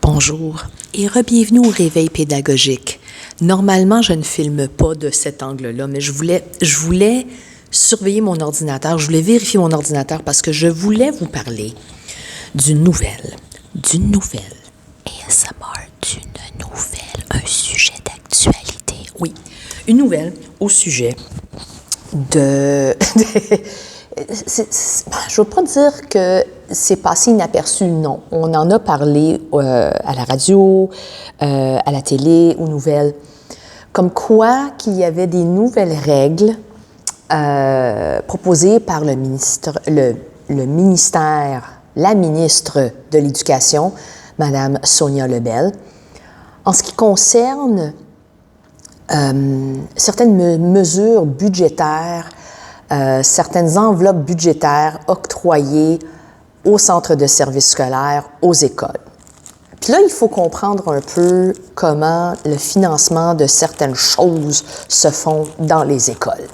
Bonjour et re-bienvenue au Réveil pédagogique. Normalement, je ne filme pas de cet angle-là, mais je voulais surveiller mon ordinateur, je voulais vérifier mon ordinateur parce que je voulais vous parler d'une nouvelle ASMR, un sujet d'actualité. Oui, une nouvelle au sujet de je ne veux pas dire que c'est passé inaperçu, non. On en a parlé à la radio, à la télé, aux nouvelles, comme quoi qu'il y avait des nouvelles règles proposées par la ministre de l'Éducation, Mme Sonia Lebel, en ce qui concerne certaines mesures budgétaires, certaines enveloppes budgétaires octroyées aux centres de services scolaires, aux écoles. Puis là, il faut comprendre un peu comment le financement de certaines choses se font dans les écoles.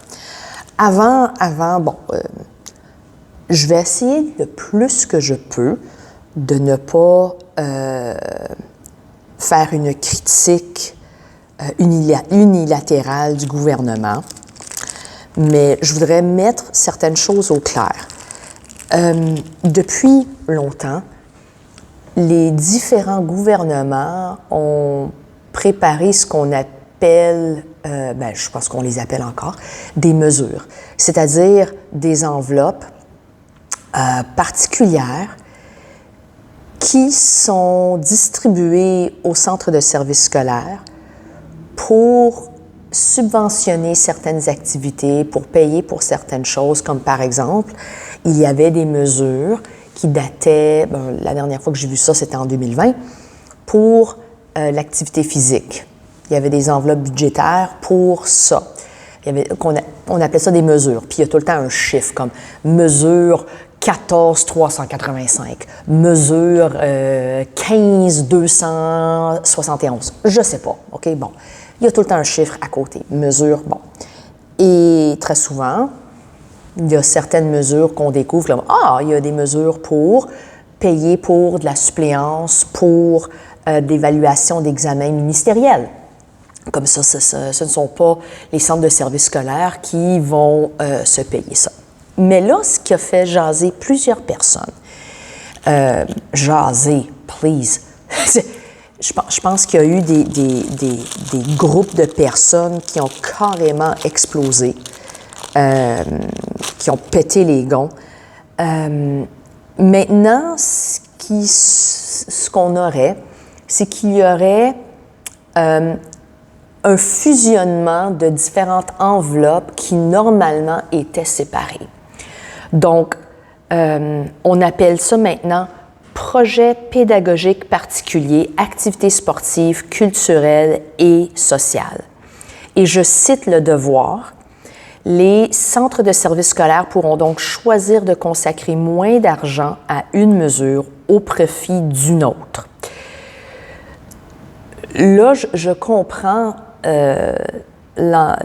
Je vais essayer le plus que je peux de ne pas faire une critique unilatérale du gouvernement, mais je voudrais mettre certaines choses au clair. Depuis longtemps, les différents gouvernements ont préparé ce qu'on appelle, je pense qu'on les appelle encore, des mesures, c'est-à-dire des enveloppes particulières qui sont distribuées aux centres de services scolaires pour subventionner certaines activités, pour payer pour certaines choses, comme par exemple, il y avait des mesures qui dataient, la dernière fois que j'ai vu ça, c'était en 2020, pour l'activité physique. Il y avait des enveloppes budgétaires pour ça. On appelait ça des mesures. Puis il y a tout le temps un chiffre, comme mesure 14 385, mesure 15 271. Je sais pas, OK? Bon. Il y a tout le temps un chiffre à côté, mesure, bon. Et très souvent, il y a certaines mesures qu'on découvre comme il y a des mesures pour payer pour de la suppléance, pour d'évaluation d'examens ministériels. Comme ça, ce ne sont pas les centres de services scolaires qui vont se payer ça. Mais là, ce qui a fait jaser plusieurs personnes, please, je pense qu'il y a eu des groupes de personnes qui ont carrément explosé, qui ont pété les gonds. Maintenant, ce qu'on aurait, c'est qu'il y aurait un fusionnement de différentes enveloppes qui normalement étaient séparées. Donc, on appelle ça maintenant projet pédagogique particulier, activités sportives, culturelles et sociales. Et je cite Le Devoir, les centres de services scolaires pourront donc choisir de consacrer moins d'argent à une mesure au profit d'une autre. Là, je comprends la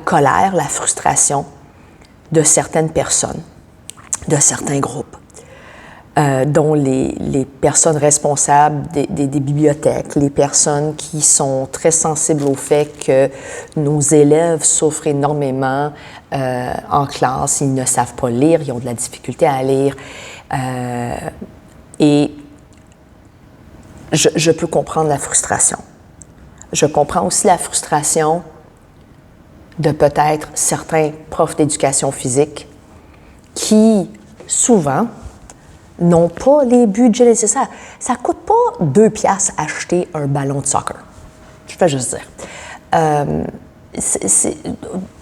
colère, la frustration de certaines personnes, de certains groupes, dont les personnes responsables des bibliothèques, les personnes qui sont très sensibles au fait que nos élèves souffrent énormément en classe, ils ne savent pas lire, ils ont de la difficulté à lire. Et je peux comprendre la frustration. Je comprends aussi la frustration de peut-être certains profs d'éducation physique qui, souvent, n'ont pas les budgets nécessaires. Ça ne coûte pas 2 piastres acheter un ballon de soccer. Je fais juste dire. Puis là,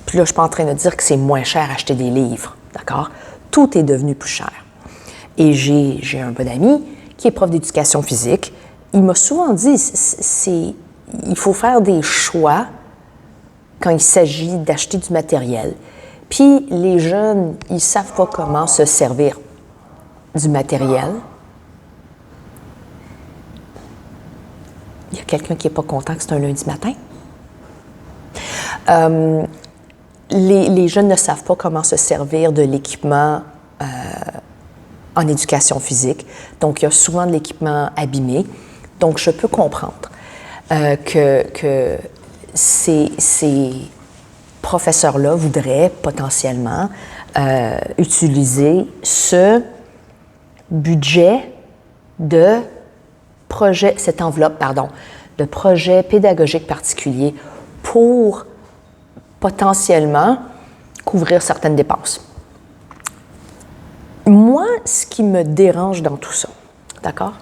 je ne suis pas en train de dire que c'est moins cher acheter des livres, d'accord? Tout est devenu plus cher. Et j'ai un bon ami qui est prof d'éducation physique. Il m'a souvent dit, il faut faire des choix quand il s'agit d'acheter du matériel. Puis les jeunes, ils ne savent pas comment se servir du matériel. Il y a quelqu'un qui n'est pas content que c'est un lundi matin. Les jeunes ne savent pas comment se servir de l'équipement en éducation physique. Donc, il y a souvent de l'équipement abîmé. Donc, je peux comprendre que ces professeurs-là voudraient potentiellement utiliser ce budget de projet, cette enveloppe, pardon, de projet pédagogique particulier pour potentiellement couvrir certaines dépenses. Moi, ce qui me dérange dans tout ça, d'accord?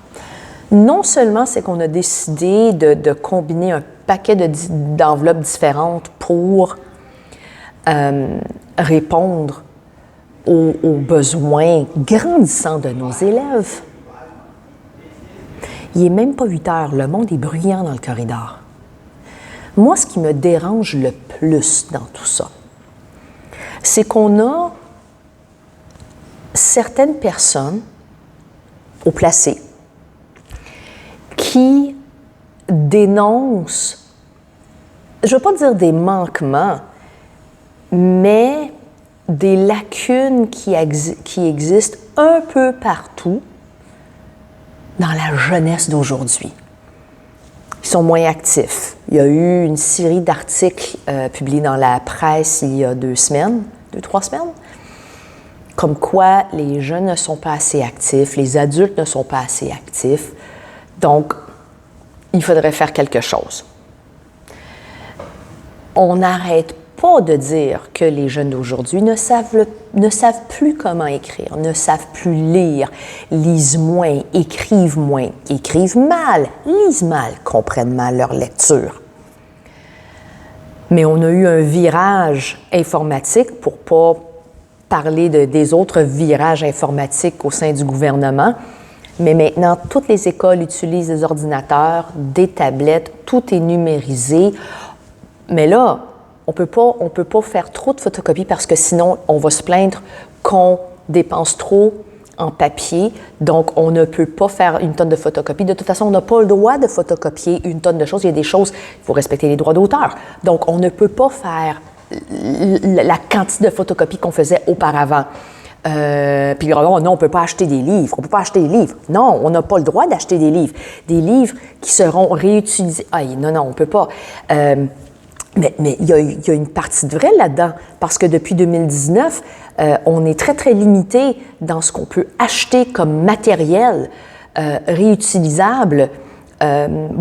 Non seulement c'est qu'on a décidé de combiner un paquet d'enveloppes différentes pour répondre aux besoins grandissants de nos élèves. Il n'est même pas 8 heures, le monde est bruyant dans le corridor. Moi, ce qui me dérange le plus dans tout ça, c'est qu'on a certaines personnes au placé qui dénoncent, je ne veux pas dire des manquements, mais des lacunes qui existent un peu partout dans la jeunesse d'aujourd'hui. Ils sont moins actifs. Il y a eu une série d'articles publiés dans la presse il y a 2 semaines, 2-3 semaines, comme quoi les jeunes ne sont pas assez actifs, les adultes ne sont pas assez actifs. Donc, il faudrait faire quelque chose. On n'arrête pas de dire que les jeunes d'aujourd'hui ne savent plus comment écrire, ne savent plus lire, lisent moins, écrivent mal, lisent mal, comprennent mal leur lecture. Mais on a eu un virage informatique, pour ne pas parler des autres virages informatiques au sein du gouvernement. Mais maintenant, toutes les écoles utilisent des ordinateurs, des tablettes, tout est numérisé. Mais là, on peut pas faire trop de photocopies parce que sinon, on va se plaindre qu'on dépense trop en papier. Donc, on ne peut pas faire une tonne de photocopies. De toute façon, on n'a pas le droit de photocopier une tonne de choses. Il y a des choses, il faut respecter les droits d'auteur. Donc, on ne peut pas faire la quantité de photocopies qu'on faisait auparavant. Puis non, on ne peut pas acheter des livres. On ne peut pas acheter des livres. Non, on n'a pas le droit d'acheter des livres. Des livres qui seront réutilisés. Ah, non, on ne peut pas. Mais il y a une partie de vrai là-dedans, parce que depuis 2019, on est très, très limité dans ce qu'on peut acheter comme matériel réutilisable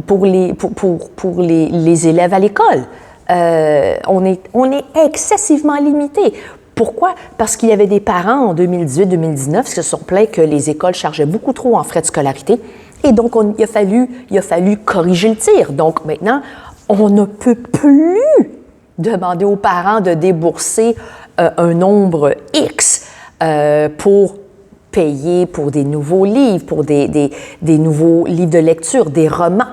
pour les élèves à l'école. On est excessivement limité. Pourquoi? Parce qu'il y avait des parents en 2018-2019 qui se sont plaints que les écoles chargeaient beaucoup trop en frais de scolarité. Et donc, il a fallu corriger le tir. Donc, maintenant, on ne peut plus demander aux parents de débourser un nombre X pour payer pour des nouveaux livres, pour des nouveaux livres de lecture, des romans.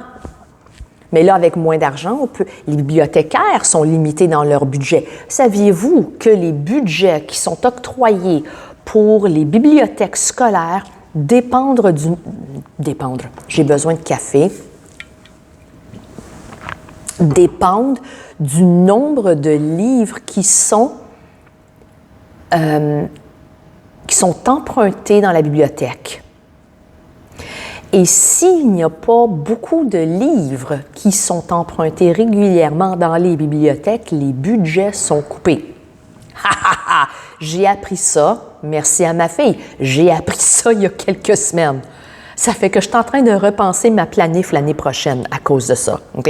Mais là, avec moins d'argent, les bibliothécaires sont limités dans leur budget. Saviez-vous que les budgets qui sont octroyés pour les bibliothèques scolaires dépendent j'ai besoin de café, dépendent du nombre de livres qui sont empruntés dans la bibliothèque. Et s'il n'y a pas beaucoup de livres qui sont empruntés régulièrement dans les bibliothèques, les budgets sont coupés. J'ai appris ça, merci à ma fille, j'ai appris ça il y a quelques semaines. Ça fait que je suis en train de repenser ma planif l'année prochaine à cause de ça, OK?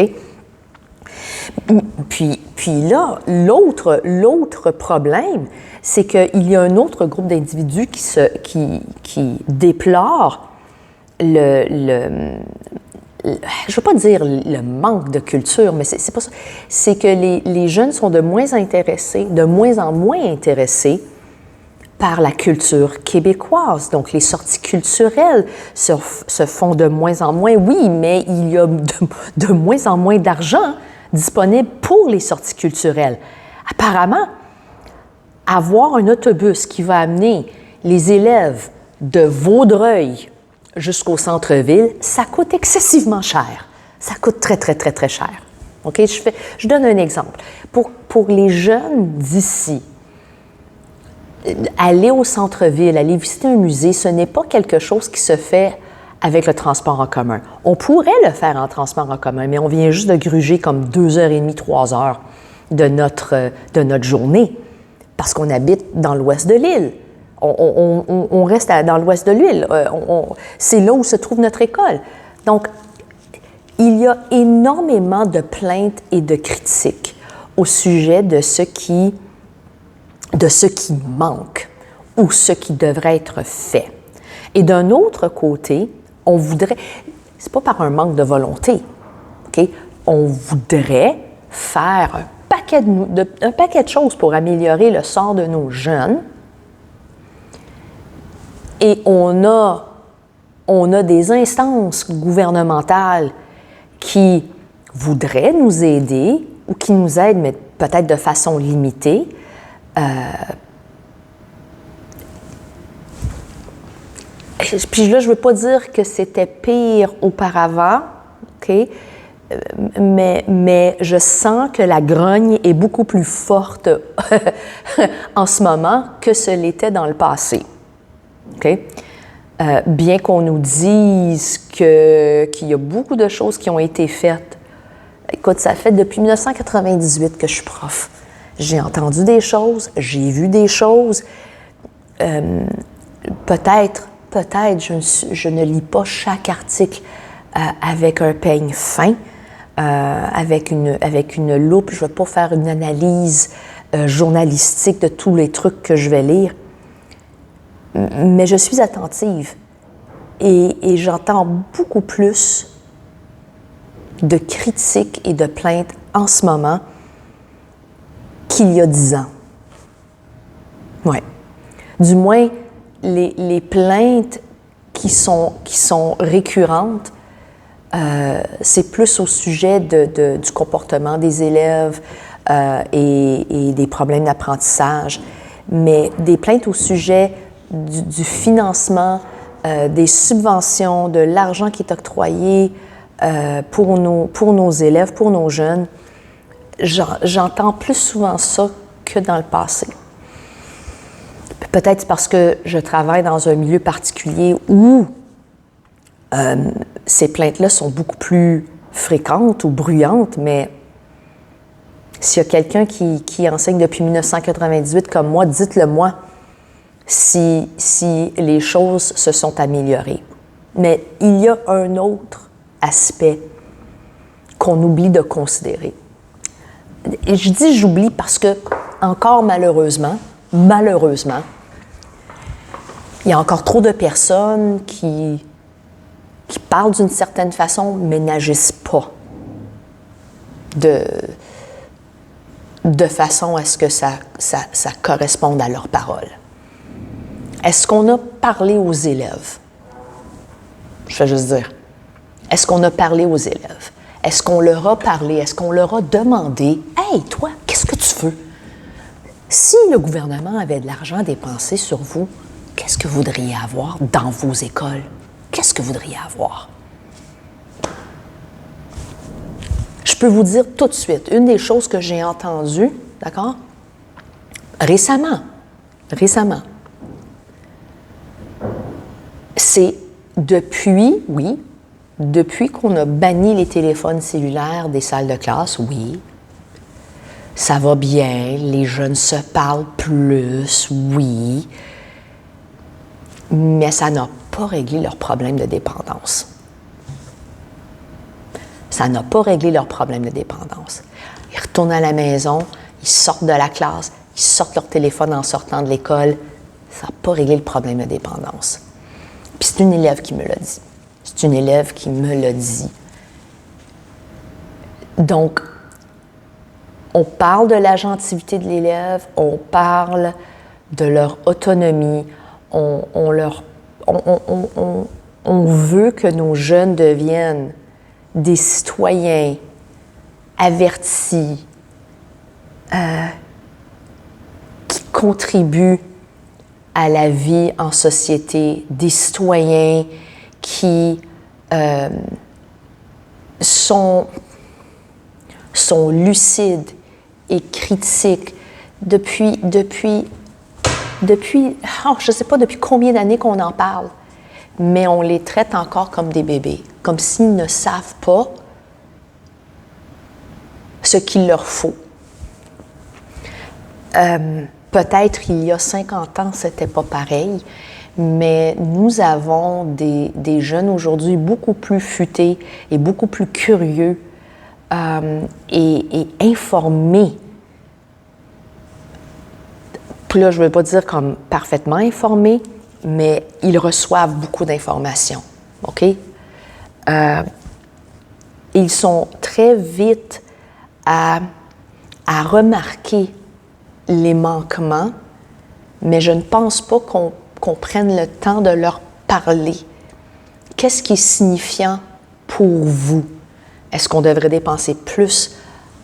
Puis là, l'autre problème, c'est qu'il y a un autre groupe d'individus qui déplorent je ne veux pas dire le manque de culture, mais c'est pas ça. C'est que les jeunes sont de moins en moins intéressés par la culture québécoise. Donc, les sorties culturelles se font de moins en moins. Oui, mais il y a de moins en moins d'argent disponible pour les sorties culturelles. Apparemment, avoir un autobus qui va amener les élèves de Vaudreuil jusqu'au centre-ville, ça coûte excessivement cher. Ça coûte très, très, très, très cher. OK? Je donne un exemple. Pour les jeunes d'ici, aller au centre-ville, aller visiter un musée, ce n'est pas quelque chose qui se fait avec le transport en commun. On pourrait le faire en transport en commun, mais on vient juste de gruger comme 2h30, 3 heures de notre journée parce qu'on habite dans l'ouest de l'île. On reste dans l'ouest de l'île. C'est là où se trouve notre école. Donc, il y a énormément de plaintes et de critiques au sujet de ce qui manque ou ce qui devrait être fait. Et d'un autre côté, on voudrait, c'est pas par un manque de volonté, OK? On voudrait faire un paquet de choses pour améliorer le sort de nos jeunes. Et on a des instances gouvernementales qui voudraient nous aider ou qui nous aident, mais peut-être de façon limitée. Puis là, je ne veux pas dire que c'était pire auparavant, OK? Mais je sens que la grogne est beaucoup plus forte en ce moment que ce l'était dans le passé. OK? Bien qu'on nous dise qu'il y a beaucoup de choses qui ont été faites. Écoute, ça fait depuis 1998 que je suis prof. J'ai entendu des choses, j'ai vu des choses. Peut-être, je ne lis pas chaque article avec un peigne fin, avec une loupe. Je ne vais pas faire une analyse journalistique de tous les trucs que je vais lire. Mais je suis attentive et j'entends beaucoup plus de critiques et de plaintes en ce moment qu'il y a 10 ans. Ouais. Du moins, les plaintes qui sont récurrentes, c'est plus au sujet du comportement des élèves et des problèmes d'apprentissage, mais des plaintes au sujet du financement, des subventions, de l'argent qui est octroyé pour nos élèves, pour nos jeunes, j'entends plus souvent ça que dans le passé. Peut-être parce que je travaille dans un milieu particulier où ces plaintes-là sont beaucoup plus fréquentes ou bruyantes, mais s'il y a quelqu'un qui enseigne depuis 1998 comme moi, dites-le moi si les choses se sont améliorées. Mais il y a un autre aspect qu'on oublie de considérer. Et je dis j'oublie parce que, encore malheureusement, il y a encore trop de personnes qui parlent d'une certaine façon, mais n'agissent pas de façon à ce que ça corresponde à leurs paroles. Est-ce qu'on a parlé aux élèves? Je vais juste dire. Est-ce qu'on a parlé aux élèves? Est-ce qu'on leur a parlé? Est-ce qu'on leur a demandé « Hey, toi, qu'est-ce que tu veux? Si le gouvernement avait de l'argent dépensé sur vous, qu'est-ce que vous voudriez avoir dans vos écoles? Qu'est-ce que vous voudriez avoir? » Je peux vous dire tout de suite, une des choses que j'ai entendues, d'accord? Récemment, c'est depuis qu'on a banni les téléphones cellulaires des salles de classe, oui, ça va bien, les jeunes se parlent plus, oui, mais ça n'a pas réglé leur problème de dépendance. Ça n'a pas réglé leur problème de dépendance. Ils retournent à la maison, ils sortent de la classe, ils sortent leur téléphone en sortant de l'école. Ça n'a pas réglé le problème de dépendance. Puis c'est une élève qui me l'a dit. Donc, on parle de l'agentivité de l'élève, on parle de leur autonomie, on veut que nos jeunes deviennent des citoyens avertis, qui contribuent à la vie en société, des citoyens qui sont lucides et critiques depuis je ne sais pas depuis combien d'années qu'on en parle, mais on les traite encore comme des bébés, comme s'ils ne savent pas ce qu'il leur faut. Peut-être il y a 50 ans, c'était pas pareil, mais nous avons des jeunes aujourd'hui beaucoup plus futés et beaucoup plus curieux et informés. Puis là, je ne veux pas dire comme parfaitement informés, mais ils reçoivent beaucoup d'informations, OK? Ils sont très vite à remarquer les manquements, mais je ne pense pas qu'on prenne le temps de leur parler. Qu'est-ce qui est signifiant pour vous? Est-ce qu'on devrait dépenser plus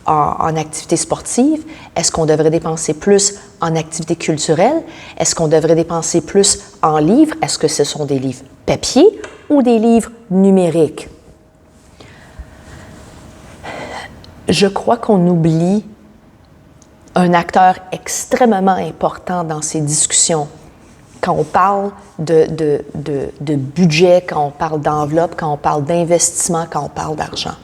en activité sportive? Est-ce qu'on devrait dépenser plus en activité culturelle? Est-ce qu'on devrait dépenser plus en livres? Est-ce que ce sont des livres papier ou des livres numériques? Je crois qu'on oublie un acteur extrêmement important dans ces discussions. Quand on parle de budget, quand on parle d'enveloppe, quand on parle d'investissement, quand on parle d'argent.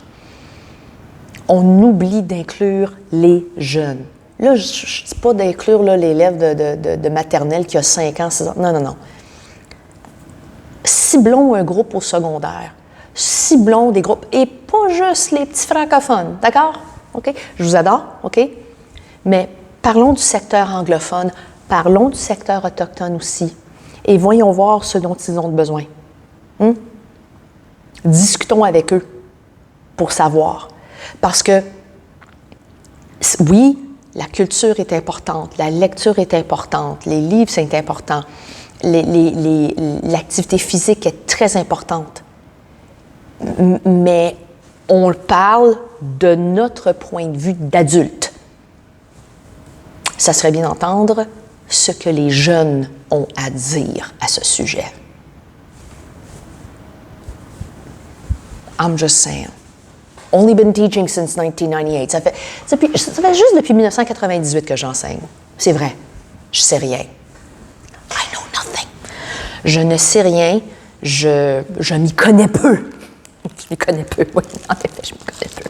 On oublie d'inclure les jeunes. Là, je ne dis pas d'inclure l'élève de maternelle qui a 5 ans, 6 ans. Non, non, non. Ciblons un groupe au secondaire. Ciblons des groupes, et pas juste les petits francophones, d'accord? OK? Je vous adore, OK? Mais parlons du secteur anglophone, parlons du secteur autochtone aussi, et voyons voir ce dont ils ont besoin. Discutons avec eux pour savoir. Parce que, oui, la culture est importante, la lecture est importante, les livres, c'est important, l'activité physique est très importante. Mais on parle de notre point de vue d'adulte. Ça serait bien d'entendre ce que les jeunes ont à dire à ce sujet. I'm just saying. Only been teaching since 1998. Ça fait juste depuis 1998 que j'enseigne. C'est vrai. Je sais rien. I know nothing. Je ne sais rien. Je m'y connais peu. Je m'y connais peu. Oui, en effet, je m'y connais peu.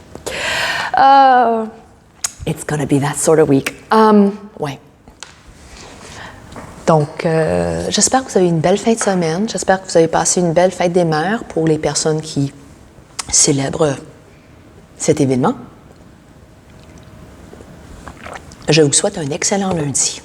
It's gonna be that sort of week. Ouais. Donc, j'espère que vous avez une belle fin de semaine. J'espère que vous avez passé une belle fête des mères pour les personnes qui célèbrent cet événement. Je vous souhaite un excellent lundi.